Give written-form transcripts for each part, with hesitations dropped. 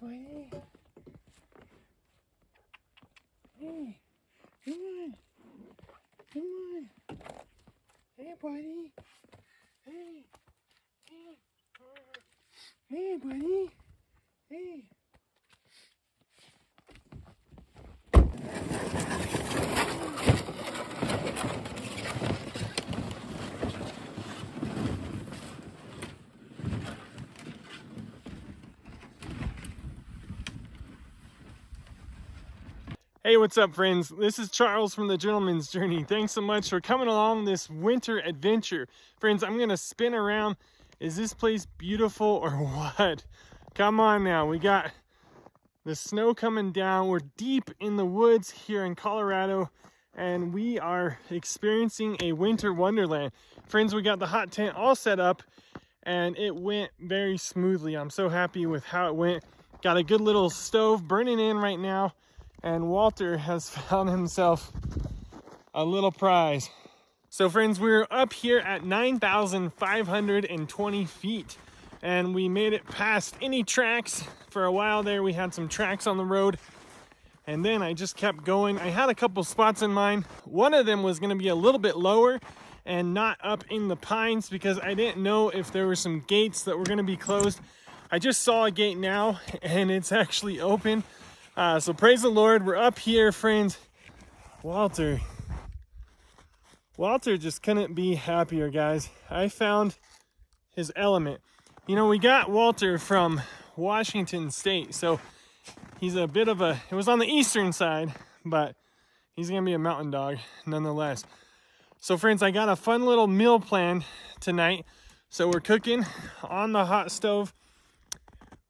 buddy. Hey, come on. Come on. Hey, buddy. Hey. Hey. Hey, buddy. Hey. Hey, what's up, friends? This is Charles from the Gentleman's Journey. Thanks so much for coming along this winter adventure. Friends, I'm gonna spin around. Is this place beautiful or what? Come on now, we got the snow coming down. We're deep in the woods here in Colorado, and we are experiencing a winter wonderland. Friends, we got the hot tent all set up, and it went very smoothly. I'm so happy with how it went. Got a good little stove burning in right now. And Walter has found himself a little prize. So friends, we're up here at 9,520 feet. And we made it past any tracks. For a while there, we had some tracks on the road. And then I just kept going. I had a couple spots in mind. One of them was gonna be a little bit lower and not up in the pines because I didn't know if there were some gates that were gonna be closed. I just saw a gate now and it's actually open. So praise the Lord, we're up here, friends. Walter just couldn't be happier, guys. I found his element. You know, we got Walter from Washington State, so he's a bit of a, it was on the eastern side, but he's gonna be a mountain dog nonetheless. So friends, I got a fun little meal plan tonight. So we're cooking on the hot stove.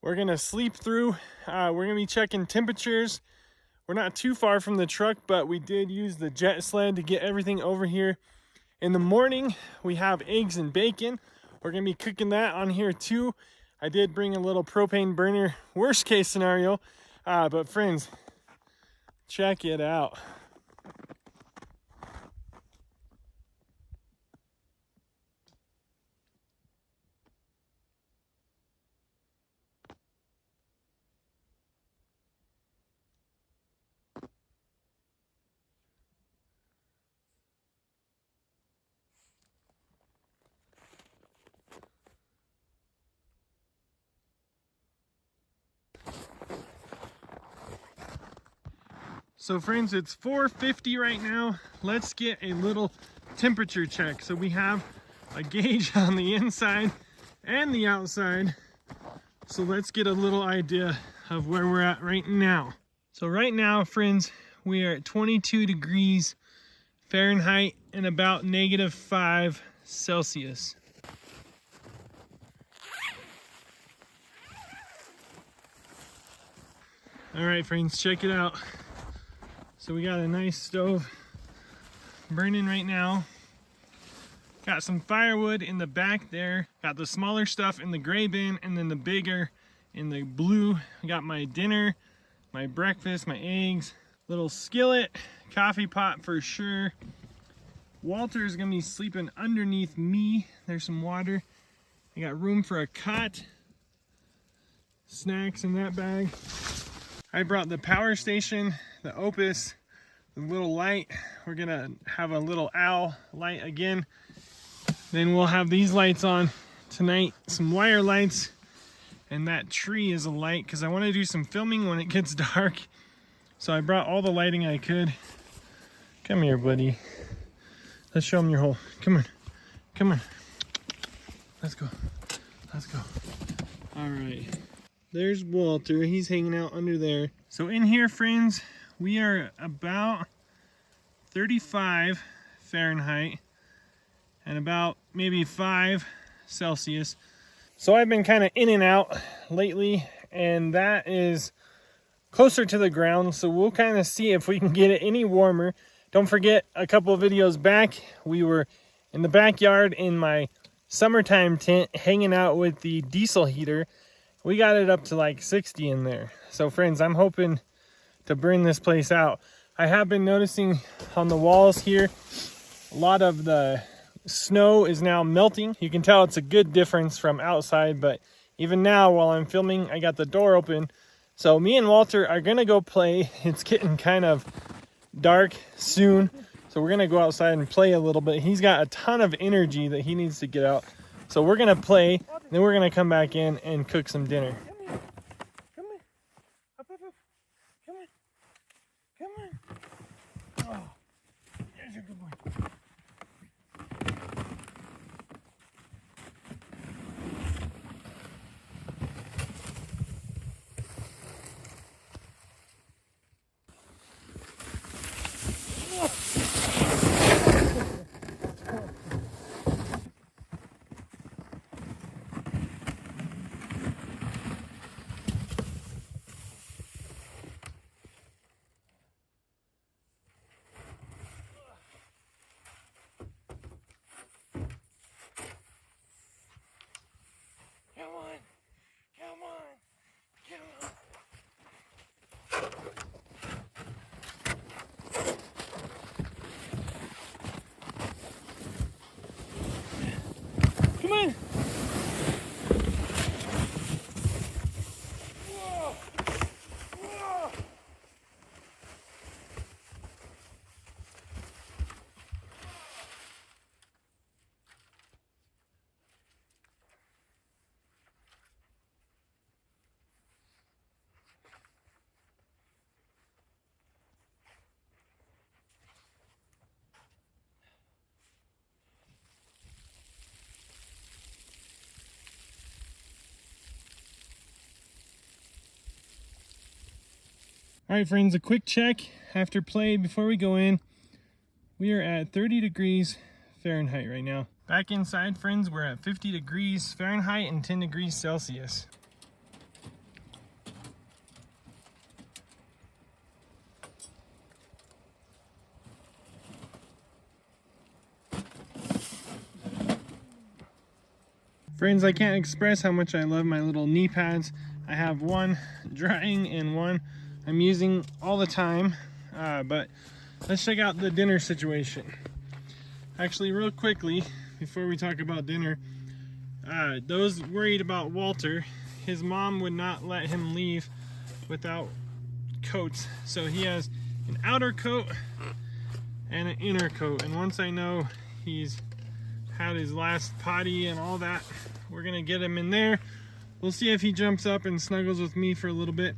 We're gonna sleep through. We're gonna be checking temperatures. We're not too far from the truck, but we did use the jet sled to get everything over here. In the morning, we have eggs and bacon. We're gonna be cooking that on here too. I did bring a little propane burner, worst case scenario. But friends, check it out. So friends, it's 4:50 right now. Let's get a little temperature check. So we have a gauge on the inside and the outside. So let's get a little idea of where we're at right now. So right now, friends, we are at 22 degrees Fahrenheit and about -5 Celsius. All right, friends, check it out. So we got a nice stove burning right now. Got some firewood in the back there. Got the smaller stuff in the gray bin and then the bigger in the blue. I got my dinner, my breakfast, my eggs, little skillet, coffee pot for sure. Walter's gonna be sleeping underneath me. There's some water. I got room for a cot, snacks in that bag. I brought the power station, the Opus, the little light. We're gonna have a little owl light again. Then we'll have these lights on tonight, some wire lights, and that tree is a light because I want to do some filming when it gets dark. So I brought all the lighting I could. Come here, buddy. Let's show them your hole. Come on, come on. Let's go, let's go. All right. There's Walter, he's hanging out under there. So in here, friends, we are about 35 Fahrenheit and about maybe 5 Celsius. So I've been kind of in and out lately, and that is closer to the ground. So we'll kind of see if we can get it any warmer. Don't forget, a couple of videos back, we were in the backyard in my summertime tent hanging out with the diesel heater. We got it up to like 60 in there. So friends, I'm hoping to burn this place out. I have been noticing on the walls here, a lot of the snow is now melting. You can tell it's a good difference from outside, but even now while I'm filming, I got the door open So me and Walter are gonna go play. It's getting kind of dark soon, so we're gonna go outside and play a little bit. He's got a ton of energy that he needs to get out, so we're gonna play, then we're gonna come back in and cook some dinner. Come on, up, up, up. Come on, come on. Oh, there's a good boy. Come on. All right, friends, a quick check after play before we go in. We are at 30 degrees Fahrenheit right now. Back inside, friends, we're at 50 degrees Fahrenheit and 10 degrees Celsius. Friends, I can't express how much I love my little knee pads. I have one drying and one I'm using all the time, but let's check out the dinner situation. Actually, real quickly, before we talk about dinner, those worried about Walter, his mom would not let him leave without coats. So he has an outer coat and an inner coat. And once I know he's had his last potty and all that, we're gonna get him in there. We'll see if he jumps up and snuggles with me for a little bit.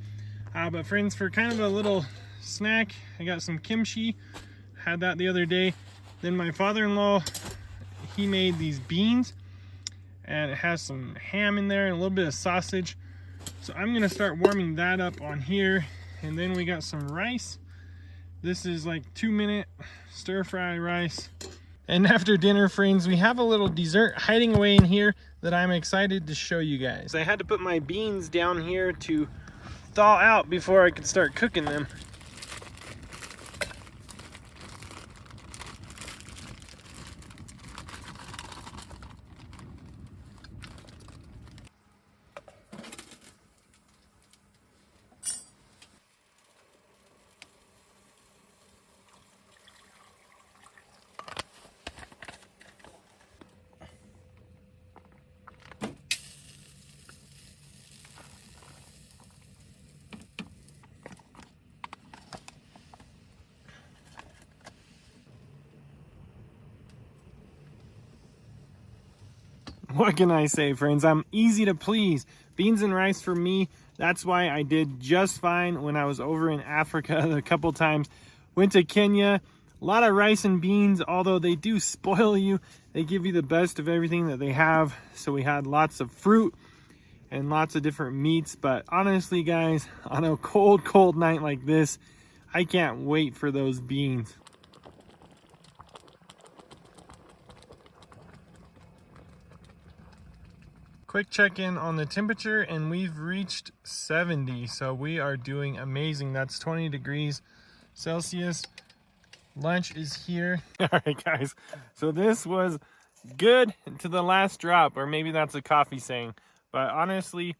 But friends, for kind of a little snack, I got some kimchi. Had that the other day. Then my father-in-law, he made these beans, and it has some ham in there and a little bit of sausage. So I'm gonna start warming that up on here. And then we got some rice. This is like 2-minute stir-fry rice. And after dinner, friends, we have a little dessert hiding away in here that I'm excited to show you guys. I had to put my beans down here to thaw out before I could start cooking them. What can I say, friends? I'm easy to please. Beans and rice for me, that's why I did just fine when I was over in Africa a couple times. Went to Kenya, a lot of rice and beans, although they do spoil you. They give you the best of everything that they have. So we had lots of fruit and lots of different meats. But honestly, guys, on a cold, cold night like this, I can't wait for those beans. Quick check-in on the temperature, and we've reached 70, so we are doing amazing. That's 20 degrees Celsius. Lunch is here. All right, guys, so this was good to the last drop, or maybe that's a coffee saying, but honestly,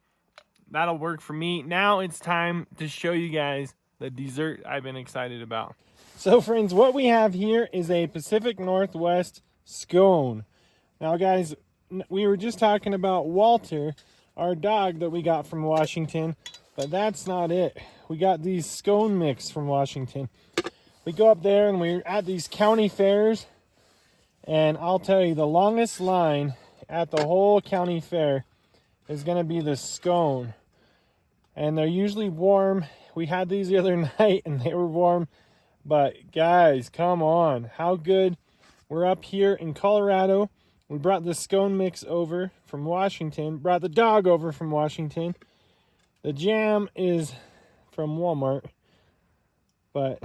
that'll work for me. Now it's time to show you guys the dessert I've been excited about. So friends, what we have here is a Pacific Northwest scone. Now guys, we were just talking about Walter, our dog that we got from Washington. But that's not it. We got these scone mix from Washington. We go up there and we're at these county fairs, and I'll tell you, the longest line at the whole county fair is going to be the scone. And they're usually warm. We had these the other night and they were warm. But guys, come on. How good. We're up here in Colorado. We brought the scone mix over from Washington. Brought the dog over from Washington. The jam is from Walmart. But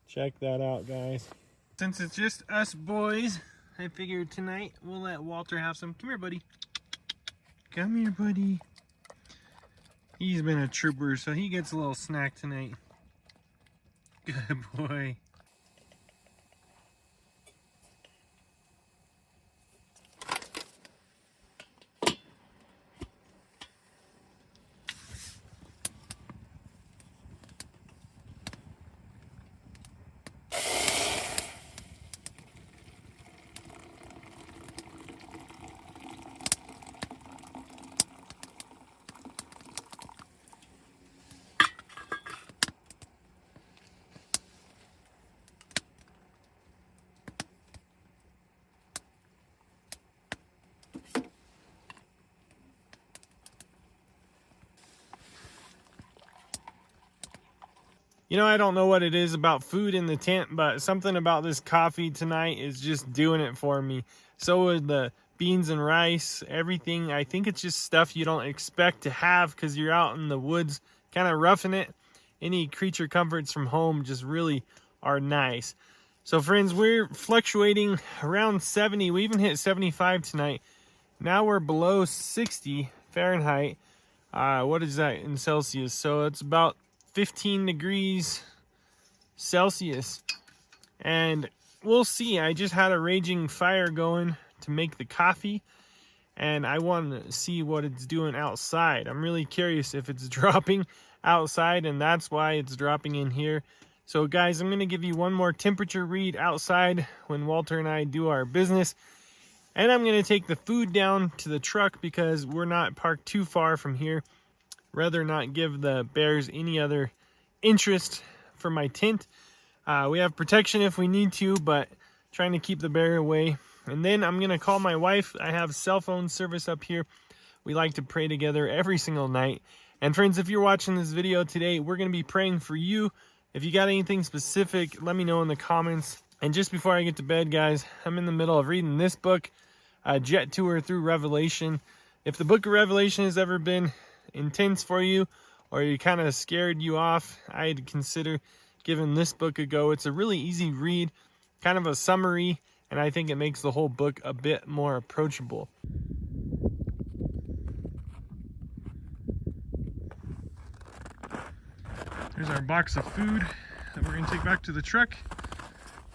check that out, guys. Since it's just us boys, I figured tonight we'll let Walter have some. Come here, buddy. Come here, buddy. He's been a trooper, so he gets a little snack tonight. Good boy. You know, I don't know what it is about food in the tent, but something about this coffee tonight is just doing it for me. So with the beans and rice, everything. I think it's just stuff you don't expect to have because you're out in the woods kind of roughing it. Any creature comforts from home just really are nice. So friends, we're fluctuating around 70. We even hit 75 tonight. Now we're below 60 Fahrenheit. What is that in Celsius? So it's about 15 degrees Celsius, and we'll see. I just had a raging fire going to make the coffee, and I want to see what it's doing outside. I'm really curious if it's dropping outside, and that's why it's dropping in here. So guys, I'm going to give you one more temperature read outside when Walter and I do our business, and I'm going to take the food down to the truck because we're not parked too far from here. Rather not give the bears any other interest for my tent. We have protection if we need to, but trying to keep the bear away. And then I'm going to call my wife. I have cell phone service up here. We like to pray together every single night. And friends, if you're watching this video today, we're going to be praying for you. If you got anything specific, let me know in the comments. And just before I get to bed, guys, I'm in the middle of reading this book, Jet Tour Through Revelation. If the book of Revelation has ever been intense for you, or you kind of scared you off, I'd consider giving this book a go. It's a really easy read, kind of a summary, and I think it makes the whole book a bit more approachable. There's our box of food that we're going to take back to the truck.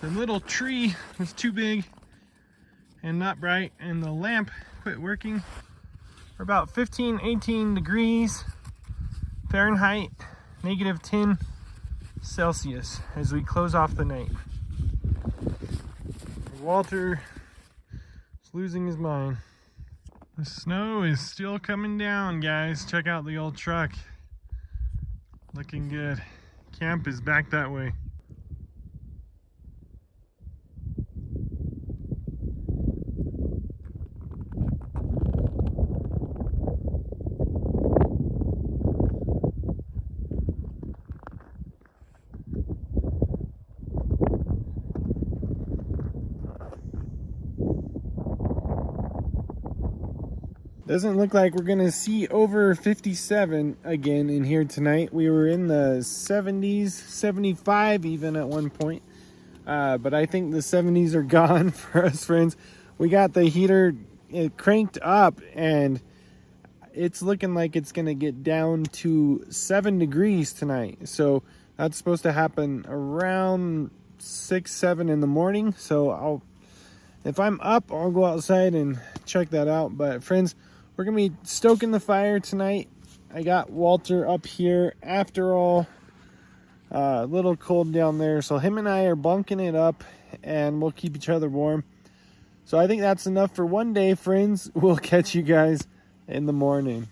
The little tree was too big and not bright, and the lamp quit working. We're about 18 degrees Fahrenheit, negative 10 Celsius as we close off the night. Walter is losing his mind. The snow is still coming down, guys. Check out the old truck. Looking good. Camp is back that way. Doesn't look like we're gonna see over 57 again in here tonight. We were in the 70s, 75 even at one point. But I think the 70s are gone for us, friends. We got the heater cranked up and it's looking like it's gonna get down to 7 degrees tonight. So that's supposed to happen around 6, 7 in the morning. So if I'm up, I'll go outside and check that out. But friends, we're going to be stoking the fire tonight. I got Walter up here. After all, a little cold down there. So him and I are bunking it up and we'll keep each other warm. So I think that's enough for one day, friends. We'll catch you guys in the morning.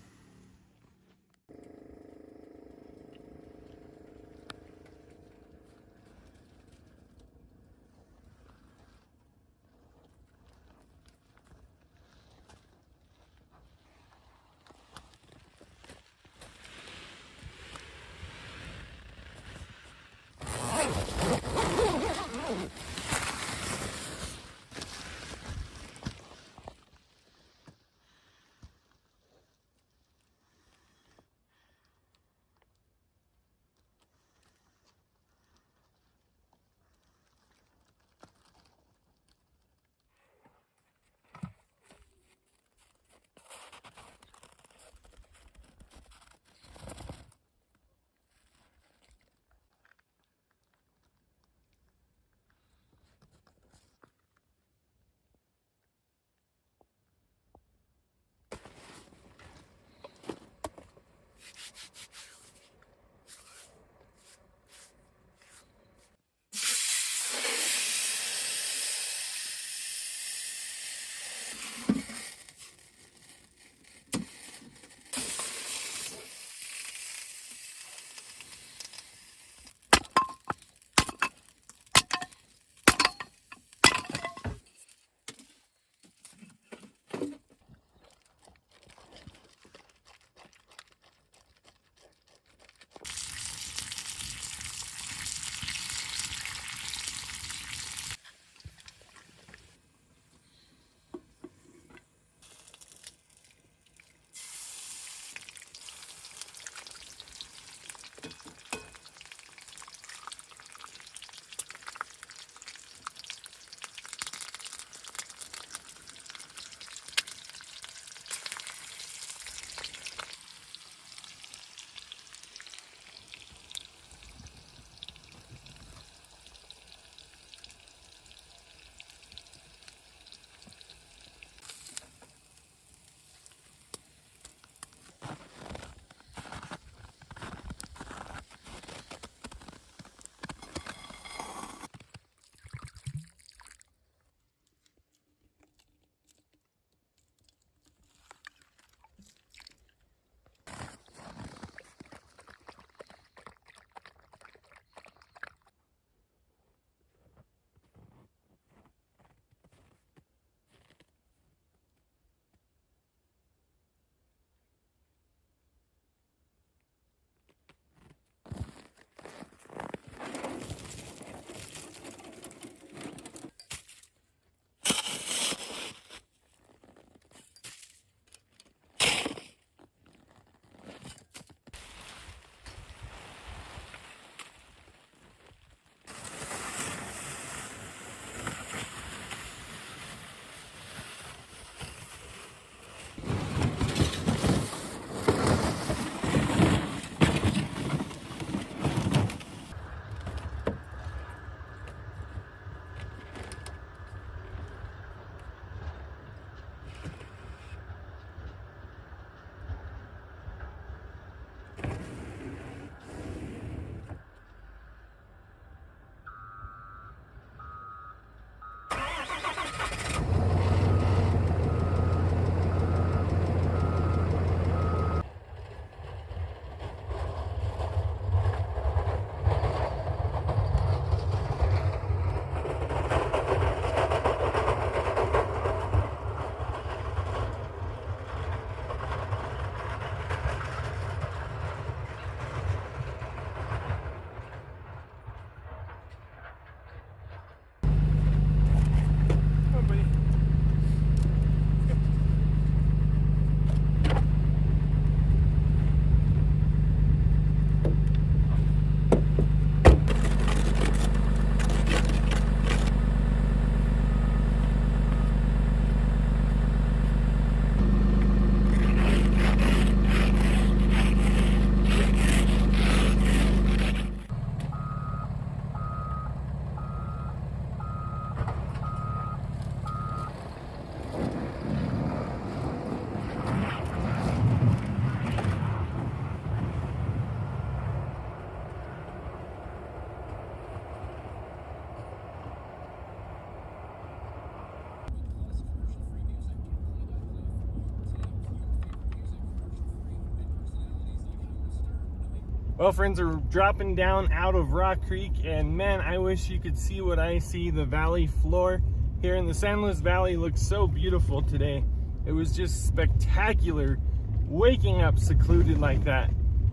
Well, friends, we're dropping down out of Rock Creek, and man, I wish you could see what I see. The valley floor here in the San Luis Valley looks so beautiful today. It was just spectacular waking up secluded like that.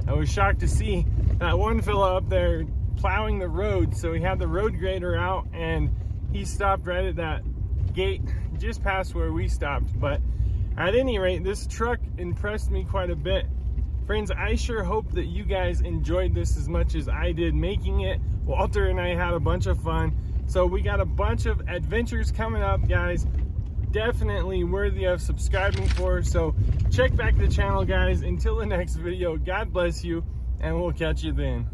I was shocked to see that one fella up there plowing the road. So he had the road grader out and he stopped right at that gate just past where we stopped. But at any rate, this truck impressed me quite a bit. Friends, I sure hope that you guys enjoyed this as much as I did making it. Walter and I had a bunch of fun. So we got a bunch of adventures coming up, guys. Definitely worthy of subscribing for. So check back the channel, guys. Until the next video, God bless you, and we'll catch you then.